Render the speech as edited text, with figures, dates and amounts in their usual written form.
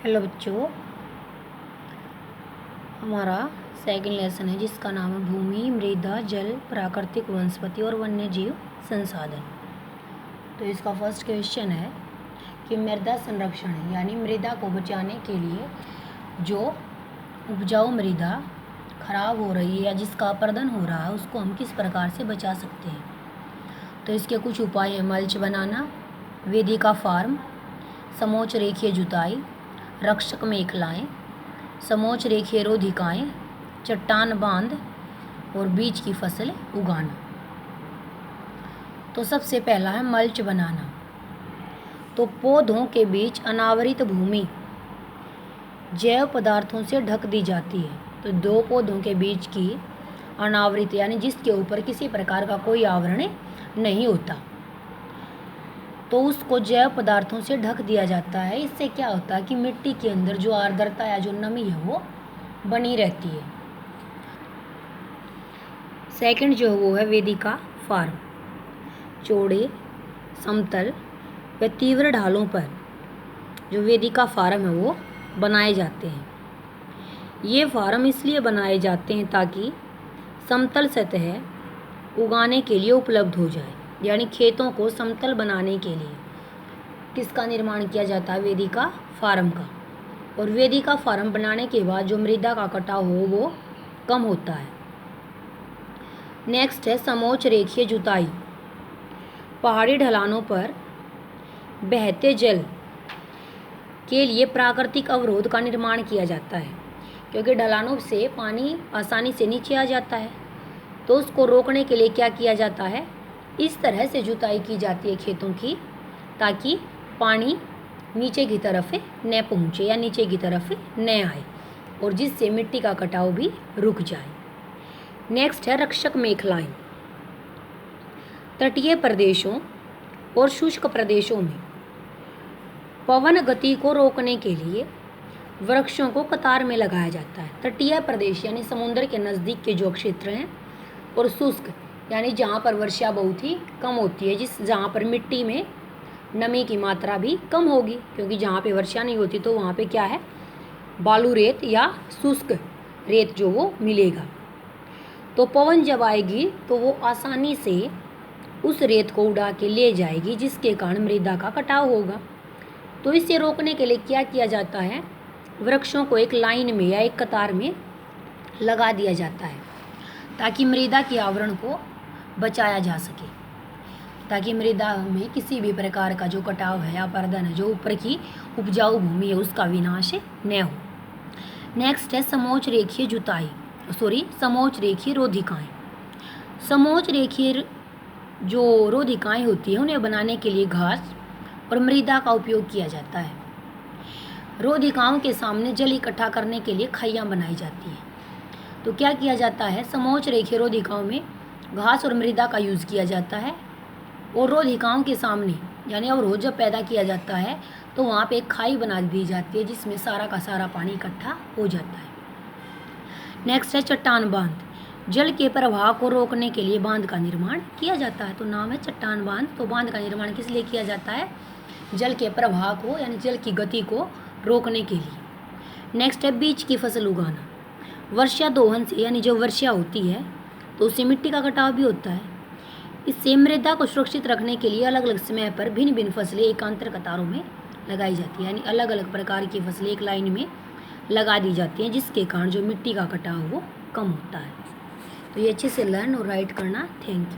Hello बच्चों, हमारा second lesson है जिसका नाम है भूमि, मृदा, जल, प्राकृतिक वनस्पति और वन्य जीव संसाधन। तो इसका फर्स्ट क्वेश्चन है कि मृदा संरक्षण यानी मृदा को बचाने के लिए जो उपजाऊ मृदा खराब हो रही है या जिसका अपरदन हो रहा है उसको हम किस प्रकार से बचा सकते हैं। तो इसके कुछ उपाय हैं: मल्च बनाना, वेदिका फार्म, समोच्च रेखीय जुताई, रक्षक मेखलाएँ, समोच्च रेखीय रोधिकाएँ, चट्टान बांध और बीज की फसल उगाना। तो सबसे पहला है मल्च बनाना। तो पौधों के बीच अनावरित भूमि जैव पदार्थों से ढक दी जाती है। तो दो पौधों के बीच की अनावरित यानी जिसके ऊपर किसी प्रकार का कोई आवरण नहीं होता, तो उसको जैव पदार्थों से ढक दिया जाता है। इससे क्या होता है कि मिट्टी के अंदर जो आर्द्रता या जो नमी है वो बनी रहती है। सेकंड जो वो है वेदिका फार्म। चौड़े, समतल व तीव्र ढालों पर जो वेदिका फार्म है वो बनाए जाते हैं। ये फार्म इसलिए बनाए जाते हैं ताकि समतल सतह उगाने के लिए उपलब्ध हो जाए, यानी खेतों को समतल बनाने के लिए किसका निर्माण किया जाता है? वेदिका फार्म का। और वेदिका फार्म बनाने के बाद जो मृदा का कटाव हो वो कम होता है। नेक्स्ट है समोच्च रेखीय जुताई। पहाड़ी ढलानों पर बहते जल के लिए प्राकृतिक अवरोध का निर्माण किया जाता है, क्योंकि ढलानों से पानी आसानी से नीचे आ जाता है। तो उसको रोकने के लिए क्या किया जाता है? इस तरह से जुताई की जाती है खेतों की ताकि पानी नीचे की तरफ न पहुँचे या नीचे की तरफ न आए, और जिससे मिट्टी का कटाव भी रुक जाए। नेक्स्ट है रक्षक मेखलाएँ। तटीय प्रदेशों और शुष्क प्रदेशों में पवन गति को रोकने के लिए वृक्षों को कतार में लगाया जाता है। तटीय प्रदेश यानी समुद्र के नज़दीक के जो क्षेत्र हैं, और शुष्क यानी जहाँ पर वर्षा बहुत ही कम होती है, जहाँ पर मिट्टी में नमी की मात्रा भी कम होगी, क्योंकि जहाँ पे वर्षा नहीं होती तो वहाँ पे क्या है? बालू रेत या शुष्क रेत जो वो मिलेगा। तो पवन जब आएगी तो वो आसानी से उस रेत को उड़ा के ले जाएगी, जिसके कारण मृदा का कटाव होगा। तो इसे रोकने के लिए क्या किया जाता है? वृक्षों को एक लाइन में या एक कतार में लगा दिया जाता है ताकि मृदा के आवरण को बचाया जा सके, ताकि मृदा में किसी भी प्रकार का जो कटाव है या अपरदन है, जो ऊपर की उपजाऊ भूमि है, उसका विनाश न हो। नेक्स्ट है समोच्च रेखीय जुताई, समोच्च रेखीय रोधिकाएँ। समोच्च रेखीय जो रोधिकाएँ होती हैं उन्हें बनाने के लिए घास और मृदा का उपयोग किया जाता है। रोधिकाओं के सामने जल इकट्ठा करने के लिए खाइयाँ बनाई जाती हैं। तो क्या किया जाता है? समोच्च रेखीय रोधिकाओं में घास और मृदा का यूज़ किया जाता है, और रोधिकाओं के सामने यानी अवरोध जब पैदा किया जाता है तो वहाँ पे एक खाई बना दी जाती है जिसमें सारा का सारा पानी इकट्ठा हो जाता है। नेक्स्ट है चट्टान बांध। जल के प्रवाह को रोकने के लिए बांध का निर्माण किया जाता है। तो नाम है चट्टान बांध। तो बांध का निर्माण किस लिए किया जाता है? जल के प्रवाह को यानी जल की गति को रोकने के लिए। नेक्स्ट है बीज की फसल उगाना। वर्षा दोहन से यानी जब वर्षा होती है तो उससे मिट्टी का कटाव भी होता है। इससे मृदा को सुरक्षित रखने के लिए अलग अलग समय पर भिन्न भिन्न फसलें एकांतर कतारों में लगाई जाती है, यानी अलग अलग प्रकार की फसलें एक लाइन में लगा दी जाती हैं, जिसके कारण जो मिट्टी का कटाव वो कम होता है। तो ये अच्छे से लर्न और राइट करना। Thank you.